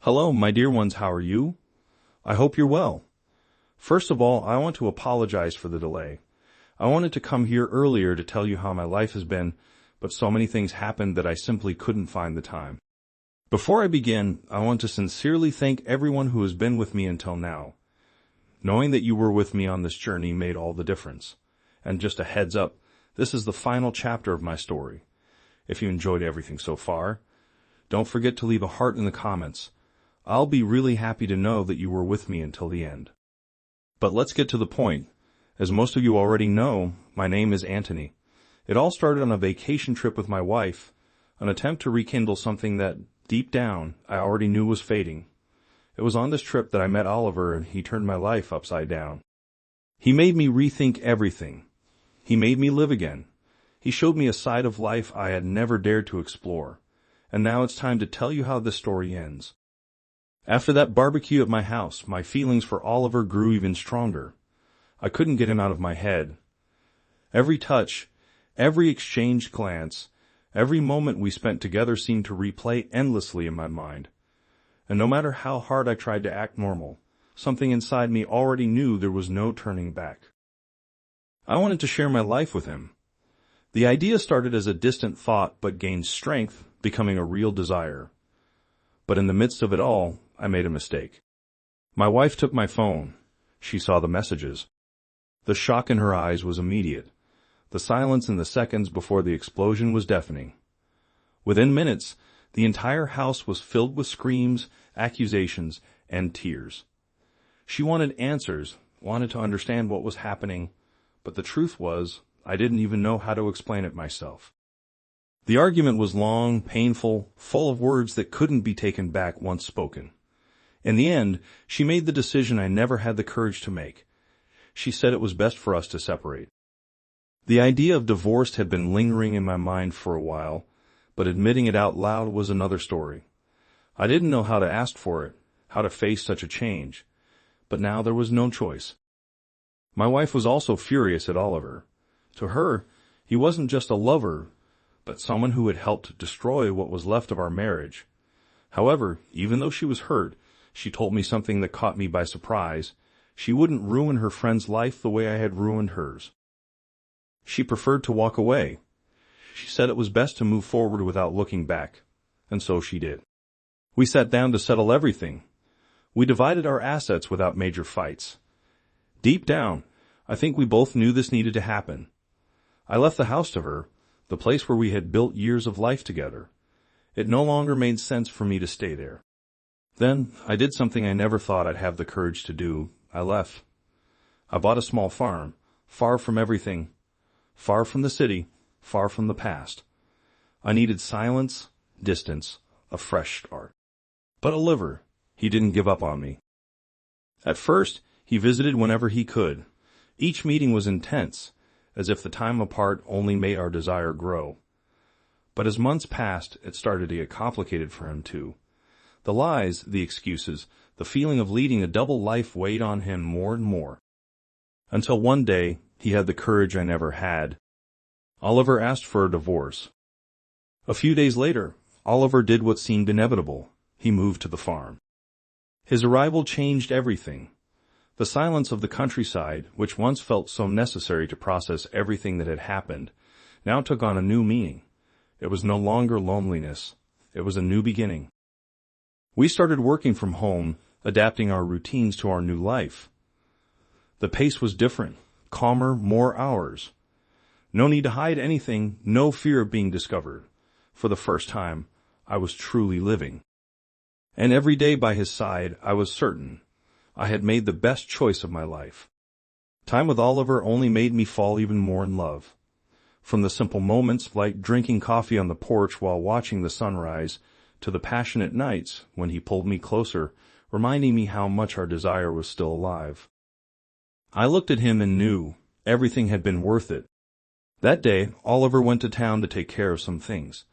Hello, my dear ones, how are you? I hope you're well. First of all, I want to apologize for the delay. I wanted to come here earlier to tell you how my life has been, but so many things happened that I simply couldn't find the time. Before I begin, I want to sincerely thank everyone who has been with me until now. Knowing that you were with me on this journey made all the difference. And just a heads up, this is the final chapter of my story. If you enjoyed everything so far, don't forget to leave a heart in the comments. I'll be really happy to know that you were with me until the end. But let's get to the point. As most of you already know, my name is Anthony. It all started on a vacation trip with my wife, an attempt to rekindle something that, deep down, I already knew was fading. It was on this trip that I met Oliver and he turned my life upside down. He made me rethink everything. He made me live again. He showed me a side of life I had never dared to explore. And now it's time to tell you how this story ends. After that barbecue at my house, my feelings for Oliver grew even stronger. I couldn't get him out of my head. Every touch, every exchanged glance, every moment we spent together seemed to replay endlessly in my mind. And no matter how hard I tried to act normal, something inside me already knew there was no turning back. I wanted to share my life with him. The idea started as a distant thought but gained strength, becoming a real desire. But in the midst of it all, I made a mistake. My wife took my phone. She saw the messages. The shock in her eyes was immediate. The silence in the seconds before the explosion was deafening. Within minutes, the entire house was filled with screams, accusations, and tears. She wanted answers, wanted to understand what was happening, but the truth was, I didn't even know how to explain it myself. The argument was long, painful, full of words that couldn't be taken back once spoken. In the end, she made the decision I never had the courage to make. She said it was best for us to separate. The idea of divorce had been lingering in my mind for a while, but admitting it out loud was another story. I didn't know how to ask for it, how to face such a change, but now there was no choice. My wife was also furious at Oliver. To her, he wasn't just a lover, but someone who had helped destroy what was left of our marriage. However, even though she was hurt, she told me something that caught me by surprise. She wouldn't ruin her friend's life the way I had ruined hers. She preferred to walk away. She said it was best to move forward without looking back, and so she did. We sat down to settle everything. We divided our assets without major fights. Deep down, I think we both knew this needed to happen. I left the house to her, the place where we had built years of life together. It no longer made sense for me to stay there. Then, I did something I never thought I'd have the courage to do. I left. I bought a small farm, far from everything, far from the city, far from the past. I needed silence, distance, a fresh start. But Oliver, he didn't give up on me. At first, he visited whenever he could. Each meeting was intense, as if the time apart only made our desire grow. But as months passed, it started to get complicated for him too. The lies, the excuses, the feeling of leading a double life weighed on him more and more. Until one day, he had the courage I never had. Oliver asked for a divorce. A few days later, Oliver did what seemed inevitable. He moved to the farm. His arrival changed everything. The silence of the countryside, which once felt so necessary to process everything that had happened, now took on a new meaning. It was no longer loneliness. It was a new beginning. We started working from home, adapting our routines to our new life. The pace was different, calmer, more ours. No need to hide anything, no fear of being discovered. For the first time, I was truly living. And every day by his side, I was certain I had made the best choice of my life. Time with Oliver only made me fall even more in love. From the simple moments like drinking coffee on the porch while watching the sunrise, to the passionate nights when he pulled me closer, reminding me how much our desire was still alive. I looked at him and knew everything had been worth it. That day, Oliver went to town to take care of some things.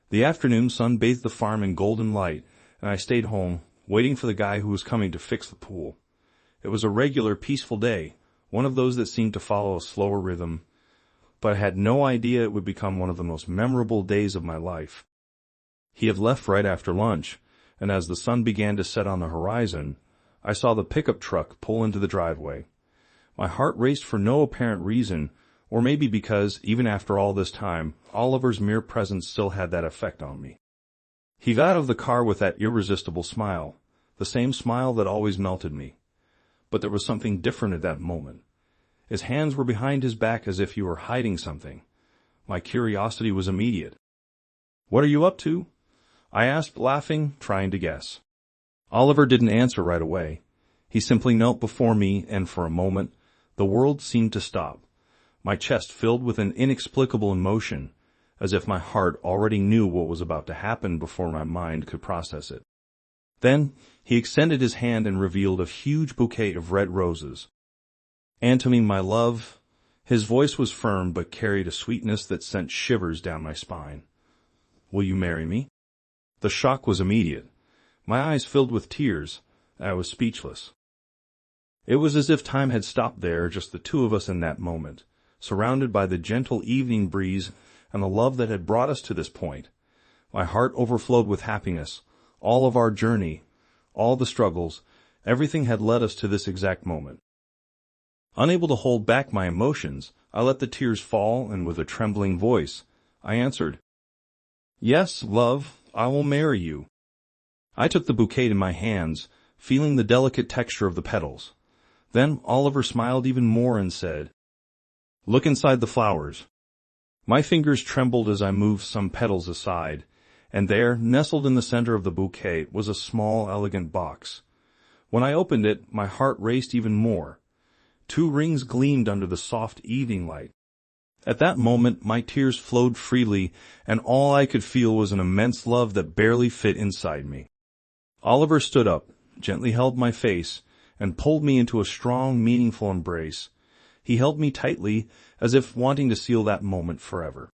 The afternoon sun bathed the farm in golden light, and I stayed home, waiting for the guy who was coming to fix the pool. It was a regular, peaceful day, one of those that seemed to follow a slower rhythm, but I had no idea it would become one of the most memorable days of my life. He had left right after lunch, and as the sun began to set on the horizon, I saw the pickup truck pull into the driveway. My heart raced for no apparent reason, or maybe because, even after all this time, Oliver's mere presence still had that effect on me. He got out of the car with that irresistible smile, the same smile that always melted me. But there was something different at that moment. His hands were behind his back as if he were hiding something. My curiosity was immediate. "What are you up to?" I asked, laughing, trying to guess. Oliver didn't answer right away. He simply knelt before me, and for a moment, the world seemed to stop. My chest filled with an inexplicable emotion, as if my heart already knew what was about to happen before my mind could process it. Then, he extended his hand and revealed a huge bouquet of red roses. "Antony, my love," his voice was firm but carried a sweetness that sent shivers down my spine. "Will you marry me?" The shock was immediate. My eyes filled with tears. I was speechless. It was as if time had stopped there, just the two of us in that moment, surrounded by the gentle evening breeze and the love that had brought us to this point. My heart overflowed with happiness. All of our journey, all the struggles, everything had led us to this exact moment. Unable to hold back my emotions, I let the tears fall, and with a trembling voice, I answered, "Yes, love, I will marry you." I took the bouquet in my hands, feeling the delicate texture of the petals. Then Oliver smiled even more and said, "Look inside the flowers." My fingers trembled as I moved some petals aside, and there, nestled in the center of the bouquet, was a small, elegant box. When I opened it, my heart raced even more. 2 rings gleamed under the soft evening light. At that moment, my tears flowed freely, and all I could feel was an immense love that barely fit inside me. Oliver stood up, gently held my face, and pulled me into a strong, meaningful embrace. He held me tightly, as if wanting to seal that moment forever.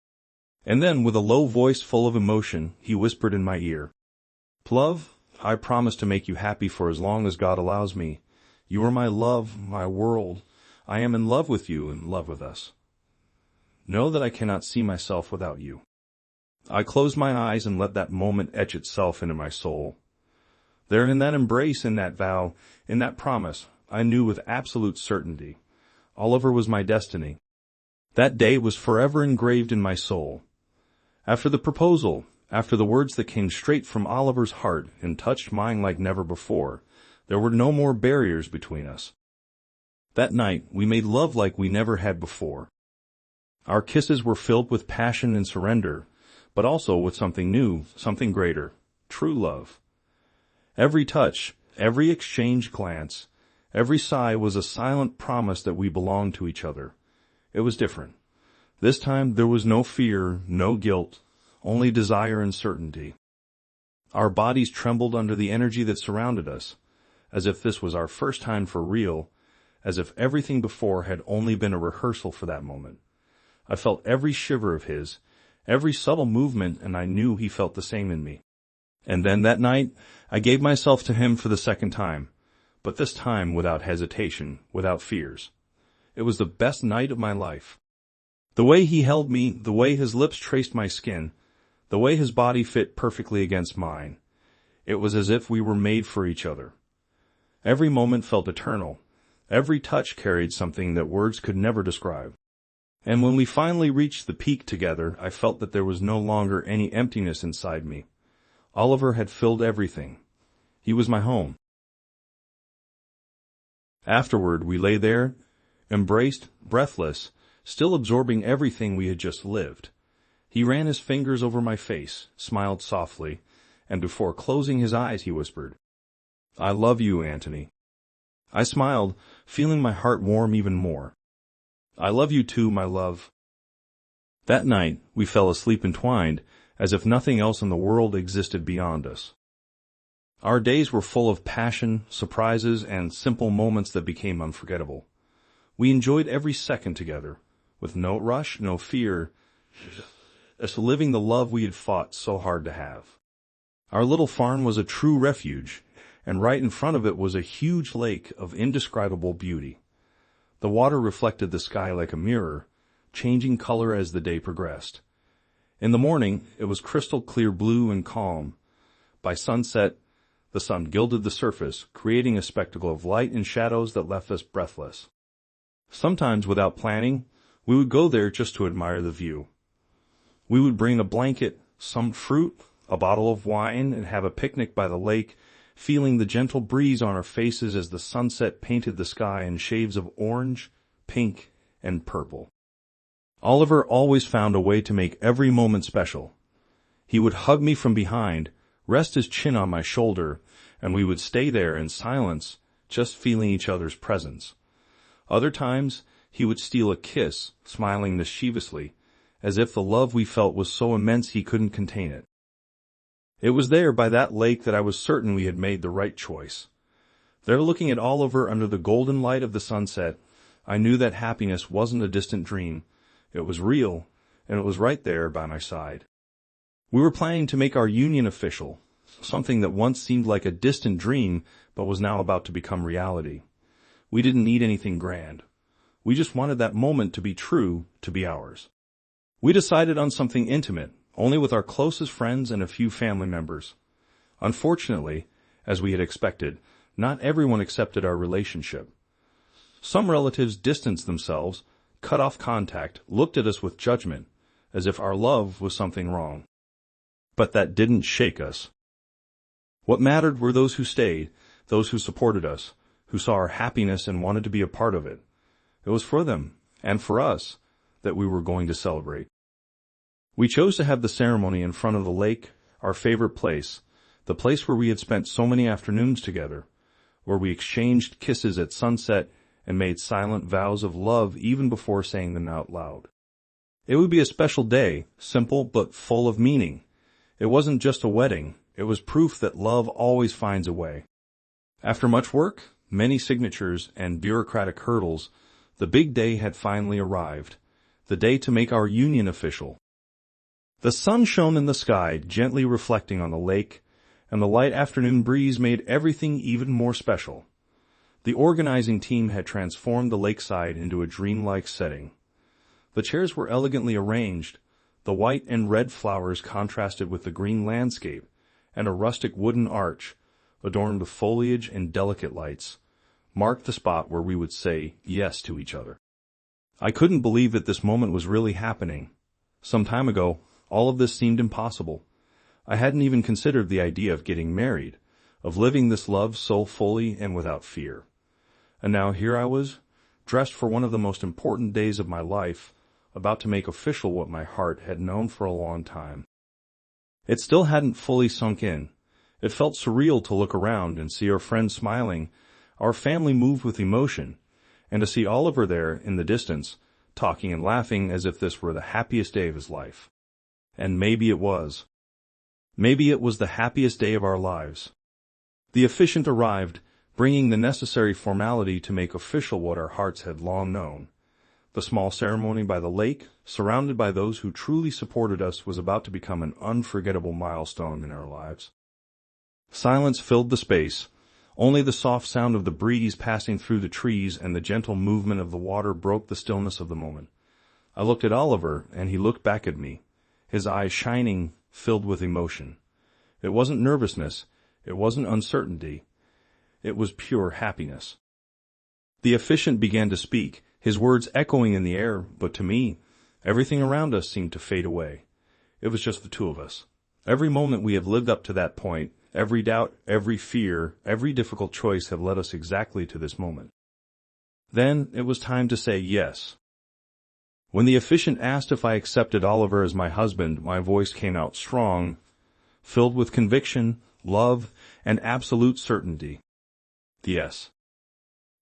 And then, with a low voice full of emotion, he whispered in my ear, "Love, I promise to make you happy for as long as God allows me. You are my love, my world. I am in love with you, in love with us. Know that I cannot see myself without you." I closed my eyes and let that moment etch itself into my soul. There, in that embrace, in that vow, in that promise, I knew with absolute certainty, Oliver was my destiny. That day was forever engraved in my soul. After the proposal, after the words that came straight from Oliver's heart and touched mine like never before, there were no more barriers between us. That night, we made love like we never had before. Our kisses were filled with passion and surrender, but also with something new, something greater, true love. Every touch, every exchanged glance, every sigh was a silent promise that we belonged to each other. It was different. This time there was no fear, no guilt, only desire and certainty. Our bodies trembled under the energy that surrounded us, as if this was our first time for real, as if everything before had only been a rehearsal for that moment. I felt every shiver of his, every subtle movement, and I knew he felt the same in me. And then that night, I gave myself to him for the second time, but this time without hesitation, without fears. It was the best night of my life. The way he held me, the way his lips traced my skin, the way his body fit perfectly against mine. It was as if we were made for each other. Every moment felt eternal. Every touch carried something that words could never describe. And when we finally reached the peak together, I felt that there was no longer any emptiness inside me. Oliver had filled everything. He was my home. Afterward, we lay there, embraced, breathless, still absorbing everything we had just lived. He ran his fingers over my face, smiled softly, and before closing his eyes he whispered, "I love you, Antony." I smiled, feeling my heart warm even more. "I love you too, my love." That night, we fell asleep entwined, as if nothing else in the world existed beyond us. Our days were full of passion, surprises, and simple moments that became unforgettable. We enjoyed every second together, with no rush, no fear, just living the love we had fought so hard to have. Our little farm was a true refuge, and right in front of it was a huge lake of indescribable beauty. The water reflected the sky like a mirror, changing color as the day progressed. In the morning, it was crystal clear blue and calm. By sunset, The sun gilded the surface, creating a spectacle of light and shadows that left us breathless. Sometimes, without planning, we would go there just to admire the view. We would bring a blanket, some fruit, a bottle of wine, and have a picnic by the lake, feeling the gentle breeze on our faces as the sunset painted the sky in shades of orange, pink, and purple. Oliver always found a way to make every moment special. He would hug me from behind, rest his chin on my shoulder, and we would stay there in silence, just feeling each other's presence. Other times, he would steal a kiss, smiling mischievously, as if the love we felt was so immense he couldn't contain it. It was there by that lake that I was certain we had made the right choice. There, looking at Oliver under the golden light of the sunset, I knew that happiness wasn't a distant dream. It was real, and it was right there by my side. We were planning to make our union official, something that once seemed like a distant dream but was now about to become reality. We didn't need anything grand. We just wanted that moment to be true, to be ours. We decided on something intimate, only with our closest friends and a few family members. Unfortunately, as we had expected, not everyone accepted our relationship. Some relatives distanced themselves, cut off contact, looked at us with judgment, as if our love was something wrong. But that didn't shake us. What mattered were those who stayed, those who supported us, who saw our happiness and wanted to be a part of it. It was for them, and for us, that we were going to celebrate. We chose to have the ceremony in front of the lake, our favorite place, the place where we had spent so many afternoons together, where we exchanged kisses at sunset and made silent vows of love even before saying them out loud. It would be a special day, simple but full of meaning. It wasn't just a wedding, it was proof that love always finds a way. After much work, many signatures, and bureaucratic hurdles, the big day had finally arrived, the day to make our union official. The sun shone in the sky, gently reflecting on the lake, and the light afternoon breeze made everything even more special. The organizing team had transformed the lakeside into a dreamlike setting. The chairs were elegantly arranged, the white and red flowers contrasted with the green landscape, and a rustic wooden arch, adorned with foliage and delicate lights, marked the spot where we would say yes to each other. I couldn't believe that this moment was really happening. Some time ago, all of this seemed impossible. I hadn't even considered the idea of getting married, of living this love so fully and without fear. And now here I was, dressed for one of the most important days of my life, about to make official what my heart had known for a long time. It still hadn't fully sunk in. It felt surreal to look around and see our friends smiling, our family moved with emotion, and to see Oliver there in the distance, talking and laughing as if this were the happiest day of his life. And maybe it was. Maybe it was the happiest day of our lives. The officiant arrived, bringing the necessary formality to make official what our hearts had long known. The small ceremony by the lake, surrounded by those who truly supported us, was about to become an unforgettable milestone in our lives. Silence filled the space. Only the soft sound of the breeze passing through the trees and the gentle movement of the water broke the stillness of the moment. I looked at Oliver, and he looked back at me, his eyes shining, filled with emotion. It wasn't nervousness. It wasn't uncertainty. It was pure happiness. The officiant began to speak, his words echoing in the air, but to me, everything around us seemed to fade away. It was just the two of us. Every moment we have lived up to that point, every doubt, every fear, every difficult choice have led us exactly to this moment. Then it was time to say yes. When the officiant asked if I accepted Oliver as my husband, my voice came out strong, filled with conviction, love, and absolute certainty. Yes.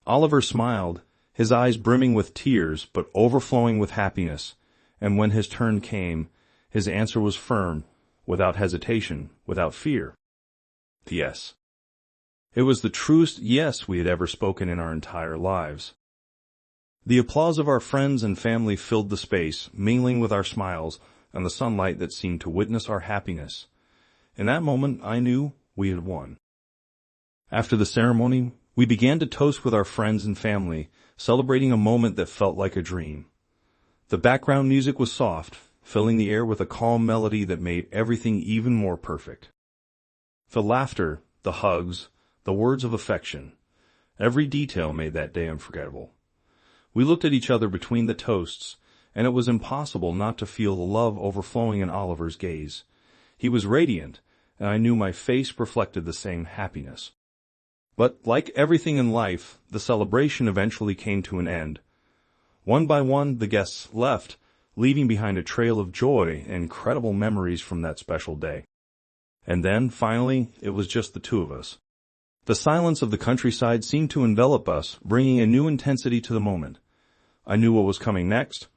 Oliver smiled, his eyes brimming with tears but overflowing with happiness, and when his turn came, his answer was firm, without hesitation, without fear. Yes. It was the truest yes we had ever spoken in our entire lives. The applause of our friends and family filled the space, mingling with our smiles and the sunlight that seemed to witness our happiness. In that moment, I knew we had won. After the ceremony, we began to toast with our friends and family, celebrating a moment that felt like a dream. The background music was soft, filling the air with a calm melody that made everything even more perfect. The laughter, the hugs, the words of affection. Every detail made that day unforgettable. We looked at each other between the toasts, and it was impossible not to feel the love overflowing in Oliver's gaze. He was radiant, and I knew my face reflected the same happiness. But, like everything in life, the celebration eventually came to an end. One by one, the guests left, leaving behind a trail of joy and incredible memories from that special day. And then, finally, it was just the two of us. The silence of the countryside seemed to envelop us, bringing a new intensity to the moment. I knew what was coming next.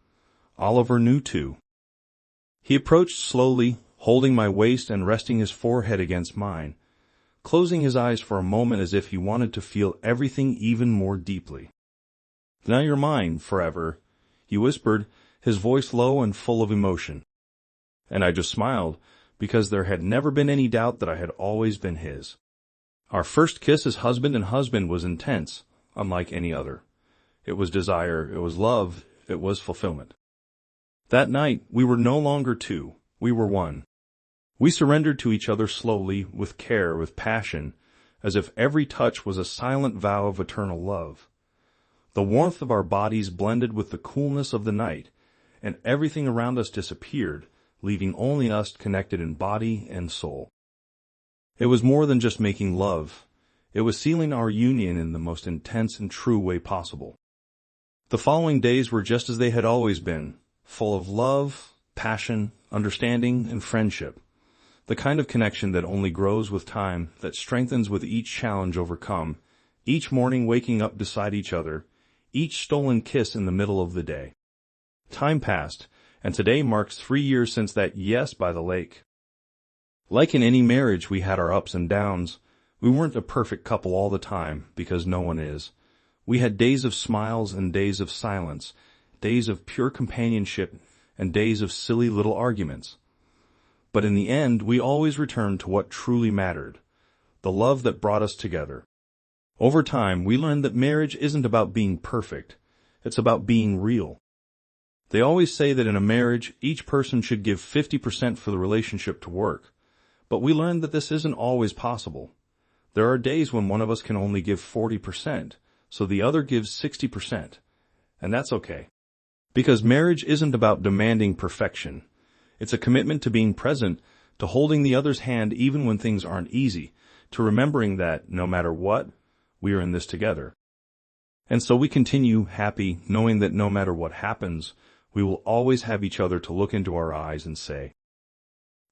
Oliver knew too. He approached slowly, holding my waist and resting his forehead against mine, closing his eyes for a moment as if he wanted to feel everything even more deeply. "Now you're mine, forever," he whispered, his voice low and full of emotion. And I just smiled, because there had never been any doubt that I had always been his. Our first kiss as husband and husband was intense, unlike any other. It was desire, it was love, it was fulfillment. That night, we were no longer two, we were one. We surrendered to each other slowly, with care, with passion, as if every touch was a silent vow of eternal love. The warmth of our bodies blended with the coolness of the night, and everything around us disappeared, leaving only us connected in body and soul. It was more than just making love. It was sealing our union in the most intense and true way possible. The following days were just as they had always been, full of love, passion, understanding, and friendship. The kind of connection that only grows with time, that strengthens with each challenge overcome, each morning waking up beside each other, each stolen kiss in the middle of the day. Time passed, and today marks 3 years since that yes by the lake. Like in any marriage, we had our ups and downs. We weren't a perfect couple all the time, because no one is. We had days of smiles and days of silence, days of pure companionship, and days of silly little arguments. But in the end, we always returned to what truly mattered, the love that brought us together. Over time, we learned that marriage isn't about being perfect. It's about being real. They always say that in a marriage, each person should give 50% for the relationship to work. But we learned that this isn't always possible. There are days when one of us can only give 40%, so the other gives 60%. And that's okay. Because marriage isn't about demanding perfection. It's a commitment to being present, to holding the other's hand even when things aren't easy, to remembering that, no matter what, we are in this together. And so we continue happy, knowing that no matter what happens, we will always have each other to look into our eyes and say,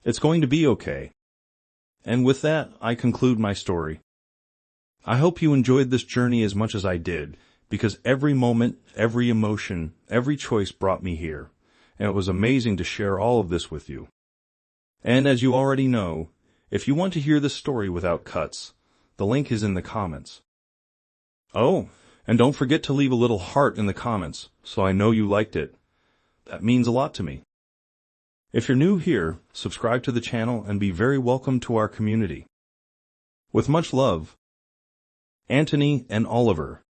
"It's going to be okay." And with that, I conclude my story. I hope you enjoyed this journey as much as I did, because every moment, every emotion, every choice brought me here, and it was amazing to share all of this with you. And as you already know, if you want to hear this story without cuts, the link is in the comments. Oh, and don't forget to leave a little heart in the comments, so I know you liked it. That means a lot to me. If you're new here, subscribe to the channel and be very welcome to our community. With much love, Anthony and Oliver.